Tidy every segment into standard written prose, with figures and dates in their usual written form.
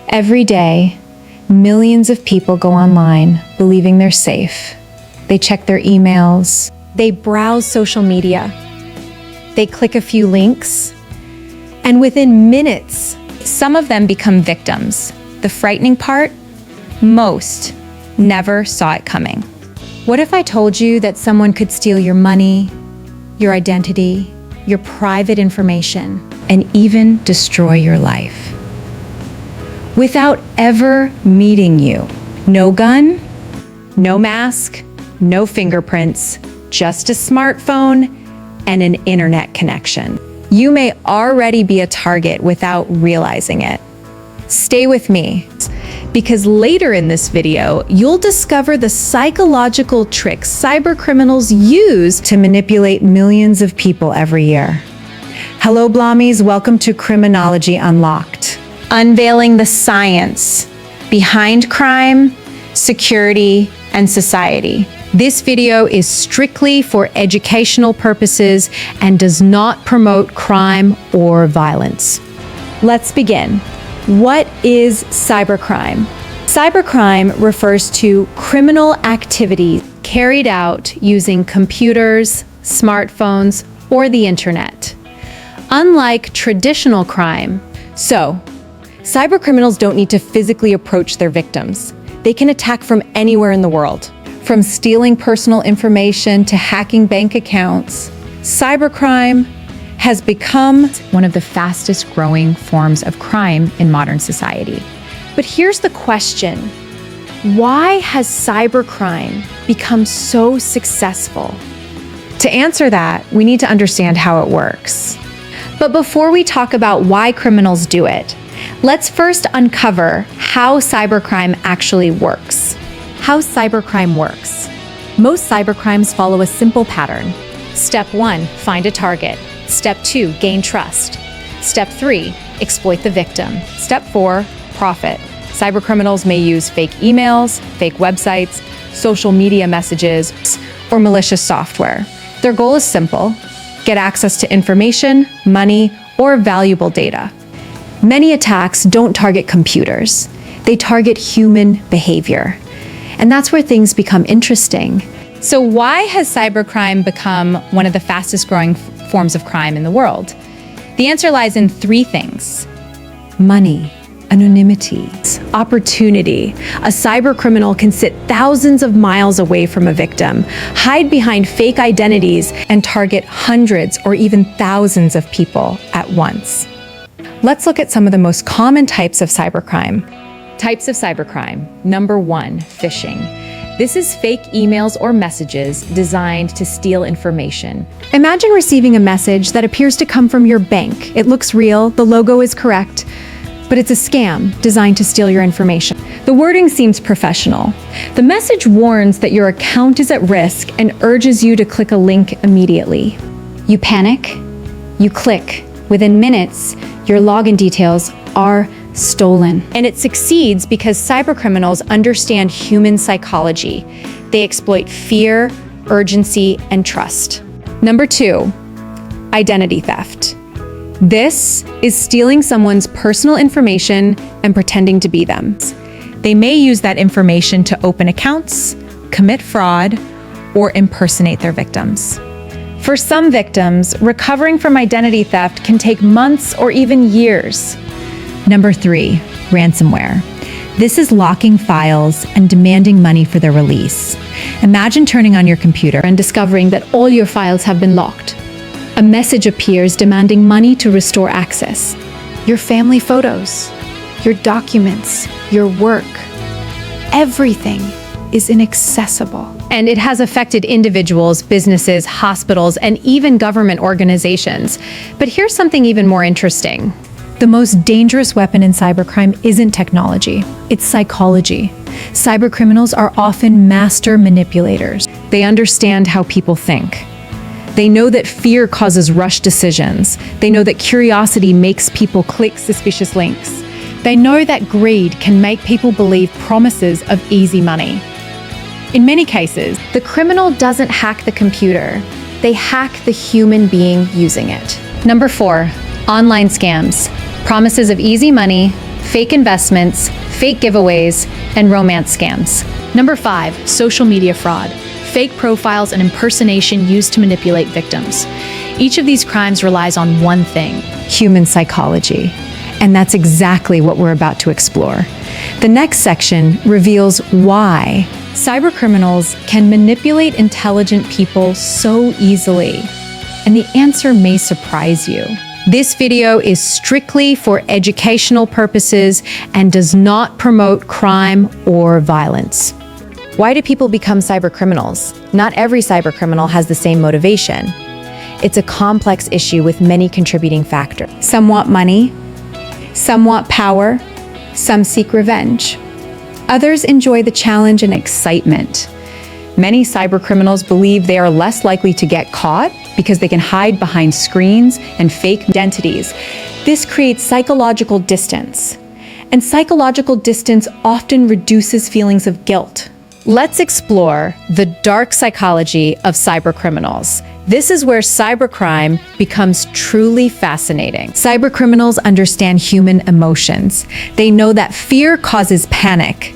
Every day, millions of people go online believing they're safe. They check their emails, they browse social media, they click a few links, and within minutes, some of them become victims. The frightening part? Most never saw it coming. What if I told you that someone could steal your money, your identity, your private information, and even destroy your life without ever meeting you? No gun, no mask, no fingerprints, just a smartphone and an internet connection. You may already be a target without realizing it. Stay with me, because later in this video, you'll discover the psychological tricks cybercriminals use to manipulate millions of people every year. Hello, Blommies. Welcome to Criminology Unlocked, unveiling the science behind crime, security, and society. This video is strictly for educational purposes and does not promote crime or violence. Let's begin. What is cybercrime? Cybercrime refers to criminal activity carried out using computers, smartphones, or the internet. Unlike traditional crime, cybercriminals don't need to physically approach their victims. They can attack from anywhere in the world. From stealing personal information to hacking bank accounts, cybercrime has become one of the fastest growing forms of crime in modern society. But here's the question: why has cybercrime become so successful? To answer that, we need to understand how it works. But before we talk about why criminals do it, let's first uncover how cybercrime actually works. How cybercrime works. Most cybercrimes follow a simple pattern. Step 1, find a target. Step 2, gain trust. Step 3, exploit the victim. Step 4, profit. Cybercriminals may use fake emails, fake websites, social media messages, or malicious software. Their goal is simple: get access to information, money, or valuable data. Many attacks don't target computers. They target human behavior. And that's where things become interesting. So why has cybercrime become one of the fastest growing forms of crime in the world? The answer lies in 3 things: money, anonymity, opportunity. A cybercriminal can sit thousands of miles away from a victim, hide behind fake identities, and target hundreds or even thousands of people at once. Let's look at some of the most common types of cybercrime. Types of cybercrime. Number 1, phishing. This is fake emails or messages designed to steal information. Imagine receiving a message that appears to come from your bank. It looks real, the logo is correct, but it's a scam designed to steal your information. The wording seems professional. The message warns that your account is at risk and urges you to click a link immediately. You panic, you click. Within minutes, your login details are stolen. And it succeeds because cybercriminals understand human psychology. They exploit fear, urgency, and trust. Number 2, identity theft. This is stealing someone's personal information and pretending to be them. They may use that information to open accounts, commit fraud, or impersonate their victims. For some victims, recovering from identity theft can take months or even years. Number 3, ransomware. This is locking files and demanding money for their release. Imagine turning on your computer and discovering that all your files have been locked. A message appears demanding money to restore access. Your family photos, your documents, your work, everything is inaccessible. And it has affected individuals, businesses, hospitals, and even government organizations. But here's something even more interesting. The most dangerous weapon in cybercrime isn't technology, it's psychology. Cybercriminals are often master manipulators. They understand how people think. They know that fear causes rush decisions. They know that curiosity makes people click suspicious links. They know that greed can make people believe promises of easy money. In many cases, the criminal doesn't hack the computer. They hack the human being using it. Number 4, online scams. Promises of easy money, fake investments, fake giveaways, and romance scams. Number 5, social media fraud. Fake profiles and impersonation used to manipulate victims. Each of these crimes relies on one thing: Human psychology. And that's exactly what we're about to explore. The next section reveals why cybercriminals can manipulate intelligent people so easily. And the answer may surprise you. This video is strictly for educational purposes and does not promote crime or violence. Why do people become cybercriminals? Not every cybercriminal has the same motivation. It's a complex issue with many contributing factors. Some want money, some want power, some seek revenge. Others enjoy the challenge and excitement. Many cybercriminals believe they are less likely to get caught because they can hide behind screens and fake identities. This creates psychological distance, and psychological distance often reduces feelings of guilt. Let's explore the dark psychology of cybercriminals. This is where cybercrime becomes truly fascinating. Cybercriminals understand human emotions. They know that fear causes panic.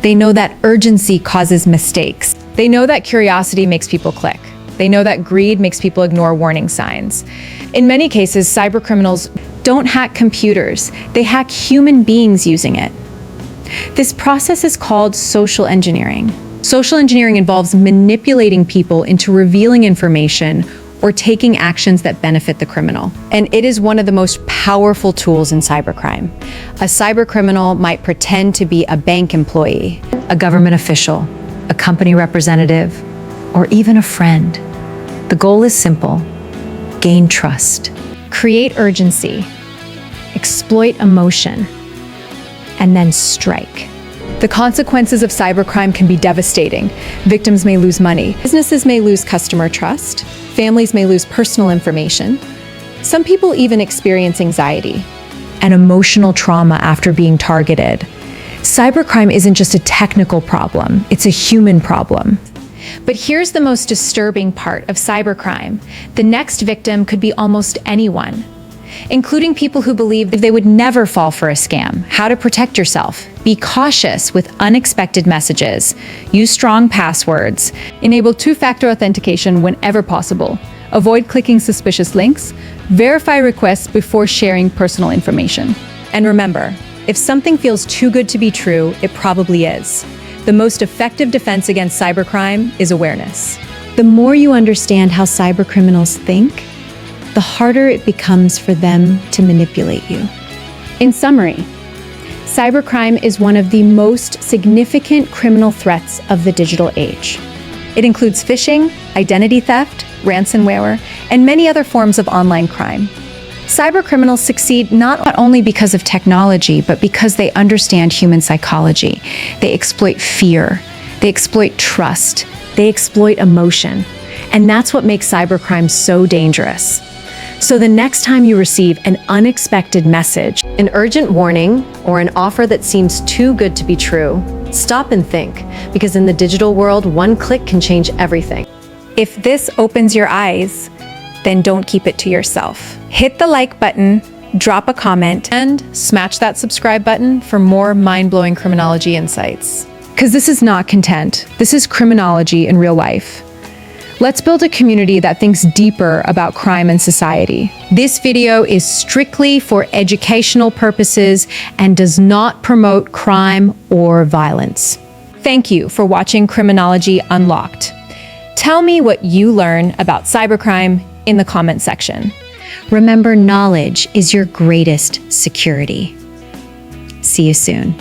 They know that urgency causes mistakes. They know that curiosity makes people click. They know that greed makes people ignore warning signs. In many cases, cybercriminals don't hack computers. They hack human beings using it. This process is called social engineering. Social engineering involves manipulating people into revealing information or taking actions that benefit the criminal. And it is one of the most powerful tools in cybercrime. A cybercriminal might pretend to be a bank employee, a government official, a company representative, or even a friend. The goal is simple: gain trust, create urgency, exploit emotion, and then strike. The consequences of cybercrime can be devastating. Victims may lose money. Businesses may lose customer trust. Families may lose personal information. Some people even experience anxiety and emotional trauma after being targeted. Cybercrime isn't just a technical problem, it's a human problem. But here's the most disturbing part of cybercrime. The next victim could be almost anyone, including people who believe they would never fall for a scam. How to protect yourself: be cautious with unexpected messages, use strong passwords, enable two-factor authentication whenever possible, avoid clicking suspicious links, verify requests before sharing personal information. And remember, if something feels too good to be true, it probably is. The most effective defense against cybercrime is awareness. The more you understand how cybercriminals think, the harder it becomes for them to manipulate you. In summary, cybercrime is one of the most significant criminal threats of the digital age. It includes phishing, identity theft, ransomware, and many other forms of online crime. Cybercriminals succeed not only because of technology, but because they understand human psychology. They exploit fear, they exploit trust, they exploit emotion, and that's what makes cybercrime so dangerous. So the next time you receive an unexpected message, an urgent warning, or an offer that seems too good to be true, stop and think, because in the digital world, one click can change everything. If this opens your eyes, then don't keep it to yourself. Hit the like button, drop a comment, and smash that subscribe button for more mind-blowing criminology insights. Because this is not content. This is criminology in real life. Let's build a community that thinks deeper about crime and society. This video is strictly for educational purposes and does not promote crime or violence. Thank you for watching Criminology Unlocked. Tell me what you learn about cybercrime in the comment section. Remember, knowledge is your greatest security. See you soon.